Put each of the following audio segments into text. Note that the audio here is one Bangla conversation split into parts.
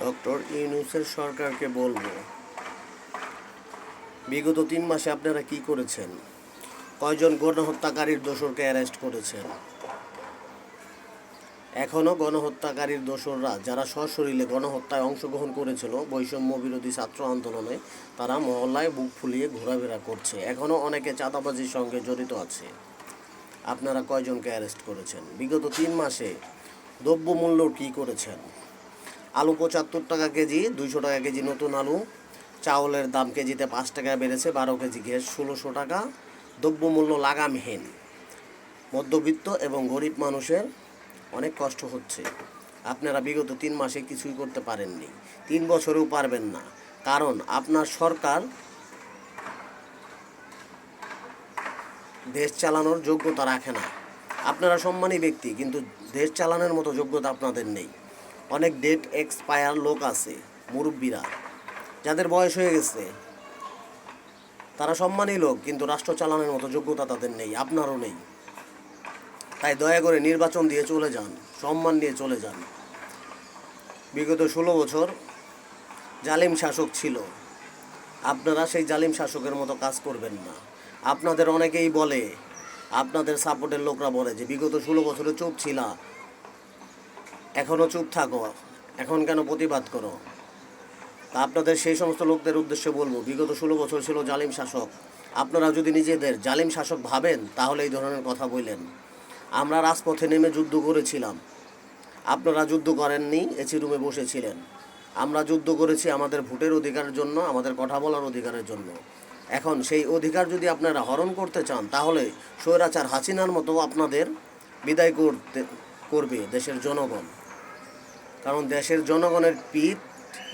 ডক্টর ইউনূসের সরকারকে বলবো, বিগত 3 মাসে আপনারা কি করেছেন? কয়জন গণহত্যাকারীর দোসরকে অ্যারেস্ট করেছেন? এখনও গণহত্যাকারীর দোসররা যারা সশরীরে গণহত্যায় অংশগ্রহণ করেছিল বৈষম্য বিরোধী ছাত্র আন্দোলনে, তারা মহল্লায় বুক ফুলিয়ে ঘোরাফেরা করছে। এখনও অনেকে চাঁদাবাজির সঙ্গে জড়িত আছে। আপনারা কয়জনকে অ্যারেস্ট করেছেন? বিগত 3 মাসে দ্রব্যমূল্য কী করেছেন? আলু 75 টাকা কেজি, 200 টাকা কেজি নতুন আলু। চাউলের দাম কেজিতে 5 টাকা বেড়েছে, 12 কেজি গ্যাস 1600 টাকা। দ্রব্যমূল্য লাগামহীন। মধ্যবিত্ত এবং গরিব মানুষের অনেক কষ্ট হচ্ছে। আপনারা বিগত 3 মাসে কিছুই করতে পারেননি, 3 বছরেও পারবেন না, কারণ আপনার সরকার দেশ চালানোর যোগ্যতা রাখে না। আপনারা সম্মানী ব্যক্তি, কিন্তু দেশ চালানোর মতো যোগ্যতা আপনাদের নেই। অনেক ডেট এক্সপায়ার লোক আছে, মুরব্বীরা যাদের বয়স হয়ে গেছে, তারা সম্মানী লোক, কিন্তু রাষ্ট্র চালানোর মতো যোগ্যতা তাদের নেই, আপনারও নেই। তাই দয়া করে নির্বাচন দিয়ে চলে যান, সম্মান নিয়ে চলে যান। বিগত 16 বছর জালিম শাসক ছিল, আপনারা সেই জালিম শাসকের মতো কাজ করবেন না। আপনাদের অনেকেই বলে, আপনাদের সাপোর্টের লোকরা বলে যে বিগত 16 বছরে চুপ ছিলা, এখনও চুপ থাকো, এখন কেন প্রতিবাদ করো? তা আপনাদের সেই সমস্ত লোকদের উদ্দেশ্যে বলবো, বিগত 16 বছর ছিল জালিম শাসক। আপনারা যদি নিজেদের জালিম শাসক ভাবেন, তাহলে এই ধরনের কথা বললেন। আমরা রাজপথে নেমে যুদ্ধ করেছিলাম, আপনারা যুদ্ধ করেননি, এসি রুমে বসেছিলেন। আমরা যুদ্ধ করেছি আমাদের ভোটের অধিকারের জন্য, আমাদের কথা বলার অধিকারের জন্য। এখন সেই অধিকার যদি আপনারা হরণ করতে চান, তাহলে স্বৈরাচার হাসিনার মতো আপনাদের বিদায় করবে দেশের জনগণ। কারণ দেশের জনগণের পিঠ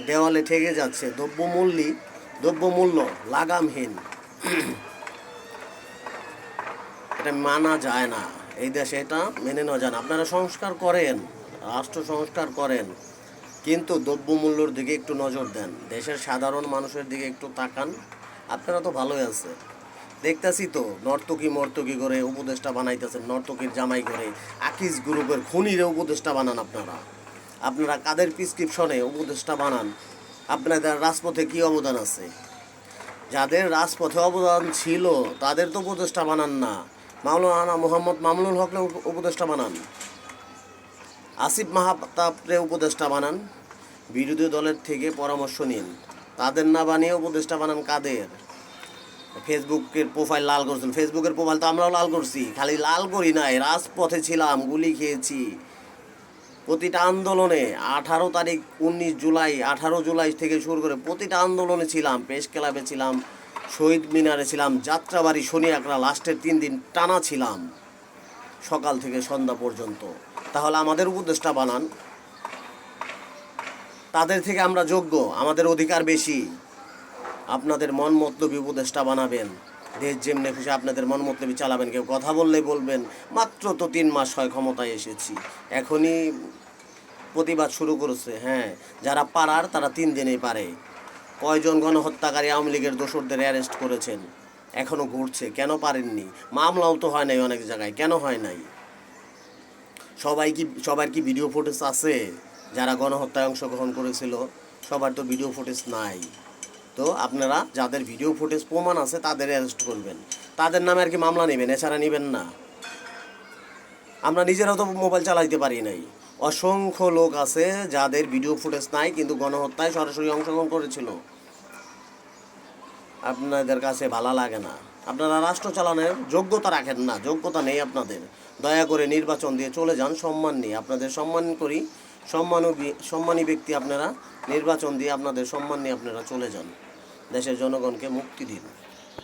দেওয়ালে ঠেকে যাচ্ছে। দ্রব্যমূল্য লাগামহীন, এটা মানা যায় না। এই দেশে এটা মেনে নেওয়া যায় না। আপনারা সংস্কার করেন, রাষ্ট্র সংস্কার করেন, কিন্তু দ্রব্যমূল্যর দিকে একটু নজর দেন, দেশের সাধারণ মানুষের দিকে একটু তাকান। আপনারা তো ভালোই আছে, দেখতেছি তো নর্তকী করে উপদেষ্টা বানাইতেছেন, নর্তকীর জামাই করে আকিজ গ্রুপের খুনিরে উপদেষ্টা বানান। আপনারা কাদের প্রেসক্রিপশনে উপদেষ্টা বানান? আপনাদের রাজপথে কি অবদান আছে? যাদের রাজপথে অবদান ছিল তাদের তো উপদেষ্টা বানান না। মাওলানা মোহাম্মদ মামুনুল হকরে উপদেষ্টা বানান, আসিফ মাহতাবরে উপদেষ্টা বানান, বিরোধী দলের থেকে পরামর্শ নিন। তাদের না বানিয়ে উপদেষ্টা বানান কাদের? ফেসবুকের প্রোফাইল লাল করছিল, ফেসবুকের প্রোফাইল তো আমরাও লাল করছি, খালি লাল করি নাই, রাজপথে ছিলাম, গুলি খেয়েছি প্রতিটা আন্দোলনে। 18 তারিখ, 19 জুলাই, 18 জুলাই থেকে শুরু করে প্রতিটা আন্দোলনে ছিলাম, প্রেস ক্লাবে ছিলাম, শহীদ মিনারে ছিলাম, যাত্রাবাড়ি, শনি আকরা, লাস্টের 3 দিন টানা ছিলাম, সকাল থেকে সন্ধ্যা পর্যন্ত। তাহলে আমাদের উপদেষ্টা বানান, তাদের থেকে আমরা যোগ্য, আমাদের অধিকার বেশি। আপনাদের মন মতলবী উপদেষ্টা বানাবেন, দেশ যেমনি খুশি আপনাদের মন মতলবী চালাবেন। কেউ কথা বললেই বলবেন মাত্র তো 3 মাস হয় ক্ষমতায় এসেছি, এখনই প্রতিবাদ শুরু করেছে। হ্যাঁ, যারা পারার তারা 3 দিনেই পারে। কয়জন গণহত্যাকারী আওয়ামী লীগের দোসরদের অ্যারেস্ট করেছেন? এখনও ঘুরছে, কেন পারেননি? মামলাও তো হয় নাই অনেক জায়গায়, কেন হয় নাই? সবার কি ভিডিও ফুটেজ আছে? যারা গণহত্যায় অংশগ্রহণ করেছিল সবার তো ভিডিও ফুটেজ নাই। তো আপনারা যাদের ভিডিও ফুটেজ প্রমাণ আছে তাদের অ্যারেস্ট করবেন, তাদের নামে আর কি মামলা নেবেন, এছাড়া নেবেন না। আমরা নিজেরাও তো মোবাইল চালাইতে পারি নাই। অসংখ্য লোক আছে যাদের ভিডিও ফুটেজ নাই, কিন্তু গণহত্যায় সরাসরি অংশগ্রহণ করেছিল। আপনাদের কাছে ভালো লাগে না, আপনারা রাষ্ট্র চালানোর যোগ্যতা রাখেন না, যোগ্যতা নেই আপনাদের। দয়া করে নির্বাচন দিয়ে চলে যান, সম্মান নিয়ে। আপনাদের সম্মান করি, সম্মানী ব্যক্তি আপনারা। নির্বাচন দিয়ে আপনাদের সম্মান নিয়ে আপনারা চলে যান, দেশের জনগণকে মুক্তি দিন।